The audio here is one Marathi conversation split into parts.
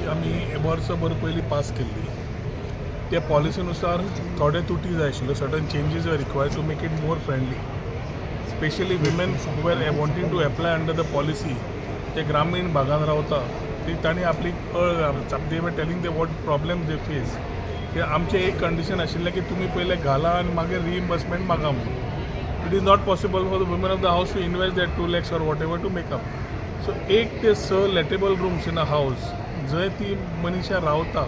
आम्ही वर्षभर पयलीं पास केल्ली. त्या पॉलिसीनुसार थोडे तुटी जाय आशिल्ल्यो, certain changes are required to make it more friendly. Specially women who are wanting to apply under the policy, ते ग्रामीण भागात रावता ती तांणी आपली they were telling they what problem they face. की आमचें एक कंडिशन आशिल्लें की तुमी पयले घाला आनी मागीर रिइम्बर्समेंट मागा म्हणून. It is not possible for the woman of the house to invest that 2 lakhs or whatever to make up. So 1 ते 6 lettable rooms in a house जंय ती मनशा रावता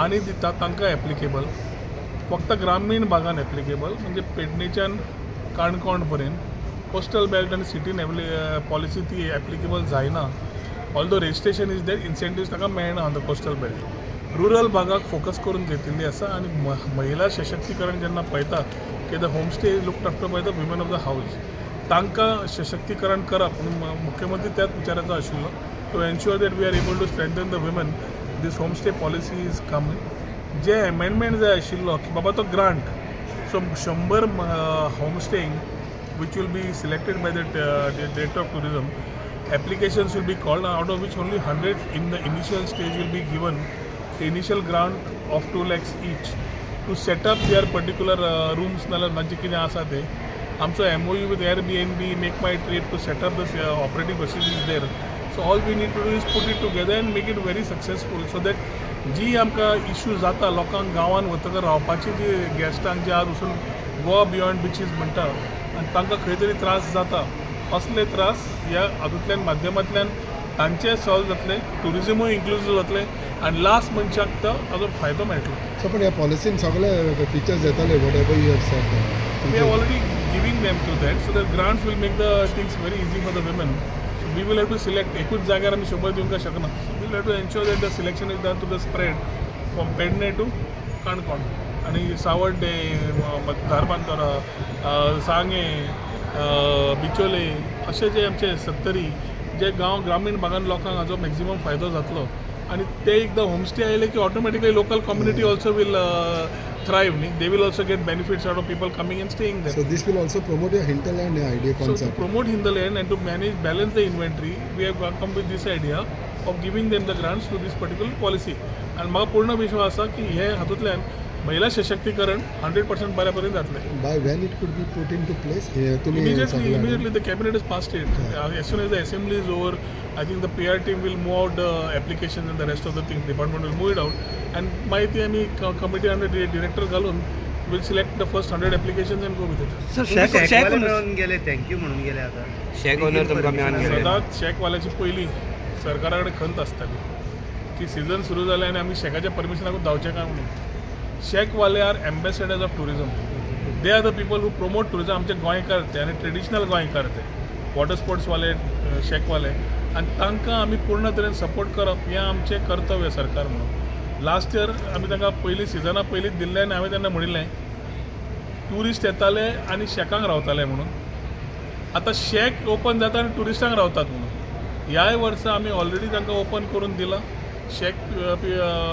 आनी दिता तांकां एप्लिकेबल. फक्त ग्रामीण भागान एप्लिकेबल, म्हणजे पेडणेच्यान काणकोण पर्यंत. कोस्टल बेल्ट आनी सिटीन पॉलिसी ती एप्लिकेबल जायना. ऑल्दो रजिस्ट्रेशन इज देट, इन्सेंटिव्स ताका मेळना on the coastal belt. Rural भागाक फोकस करून घेतिल्ली आसा. आनी महिला सशक्तीकरण जेन्ना पळयता की the homestay is looked after by the women of the house, तांकां सशक्तीकरण करप म्हणून मुख्यमंत्री त्याच विचाराचो आशिल्लो. To ensure that we are able to strengthen the women, this homestay policy is coming. जे एमेंडमेंट जाय आशिल्लो की बाबा तो grant, so 100 homestaying which will be selected by the Director of Tourism. Applications will be called, out of which only 100 in the initial stage will be given the initial grant of 2 lakhs each to set up their particular rooms. Nazi कितें आसा ते आमचो MOU with Airbnb, Make My Trip to set up the operating procedures there. So all we need to do is put it together and make it very successful, so that जी आमकां इश्यू जाता लोकांक गांवांत वतकर रावपाची जी गेस्टांक जे आज वचून गोवा बियॉन्ड बिचीस म्हणटा आनी तांकां खंय तरी त्रास जाता, असले त्रास ह्या हातूंतल्यान माध्यमांतल्यान तांचे सॉल्व जातले, टुरिजमूय इन्क्लुसीव जातले आनी लास्ट मनशाक ताजो फायदो मेळटलो. सो पूण ह्या पॉलिसीन सगळे फिचर्स येतले whatever you have said. We are already giving them to that, so that grants will make the things very easy for the women. We will have to select. एकूच जाग्यार आमी 100 दिवंक शकना. So we will have to ensure that the selection is done to the spread from Pedne to Canacona आनी सावर्डे, धारबांदोरा, सांगे, बिचोले अशे जे आमचे 70 जे ग्रामीण भागान लोकांक हाजो मॅक्झिमम फायदो जातलो. आनी ते एकदा होमस्टे आयले की automatically local community also will thrive. They will also get benefits out of people coming and staying there. So this will also promote your hinterland idea concept. So to promote hinterland and to manage, balance the inventory, we have come with this idea of giving them the grants to this particular policy. And म्हाका पूर्ण विश्वास आसा की हे हातूंतल्यान महिला सशक्तीकरण 100% बऱ्यापर्यंत जातले. By when it could be put into place? Immediately the cabinet has passed it. As soon as the assembly is over, I think the PR team will move out the applications and the rest of the things. Department will move it out. And माहिती आम्ही committee under director घालून will select the first 100 applications and go with it. Sir, शेक म्हणून गेले, थँक्यू म्हणून गेले. आता शेक ओनर तुमकां मेळून गेले. सदांच शेकवाल्याची पयली सरकारा कडेन खंत आसताली की सीजन सुरू जाले आनी आमी शेकाच्या परमिशनाकूच धांवचे काय म्हणून. शेकवाले are ambassadors of tourism. They are the people who promote tourism. आमचे गोंयकार ते आनी ट्रेडिशनल गोंयकार ते वॉटर स्पोर्ट्सवाले, शेकवाले, आनी तांकां आमी पूर्ण तरेन सपोर्ट करप हें आमचें कर्तव्य सरकार म्हणून. लास्ट इयर आमी तांकां पयलीं सिजना पयलींच दिल्लें आनी हांवें तेन्ना म्हणिल्लें ट्युरिस्ट येताले आनी शेकांक रावताले म्हणून. आतां शेक ओपन जाता आनी ट्युरिस्टांक रावतात म्हणून. ह्याय वर्सा आमी ऑलरेडी तांकां ओपन करून दिलां. शेक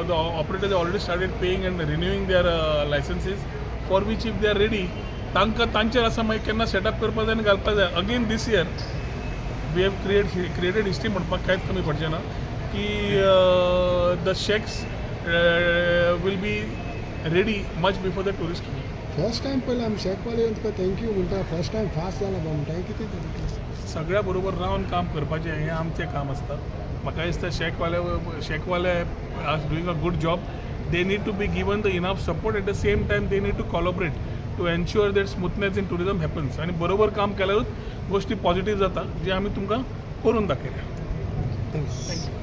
the operators already started paying and renewing their licenses, for which if they are ready तांकां तांचेर आसा मागीर केन्ना सेटअप करपा जाय आनी घालपा जाय. Again this year we have created history म्हणपाक कांयच कमी पडचें ना की the shacks will be ready much before the tourist. First time पयलें आमी शेकवाले तुका थँक्यू म्हणटा. फर्स्ट टायम फास्ट जाला म्हणटा कितें तें सगळ्या बरोबर रावन काम करपाचें हें आमचें काम आसता. म्हाका दिसता शेकवाले are doing a good job. They need to be given the enough support. At the same time they need to collaborate to ensure that smoothness in tourism happens. आनी बरोबर काम केल्यारूच गोश्टी पॉझिटिव्ह जाता, जे आमी तुमकां करून दाखयल्या. थँक्यू.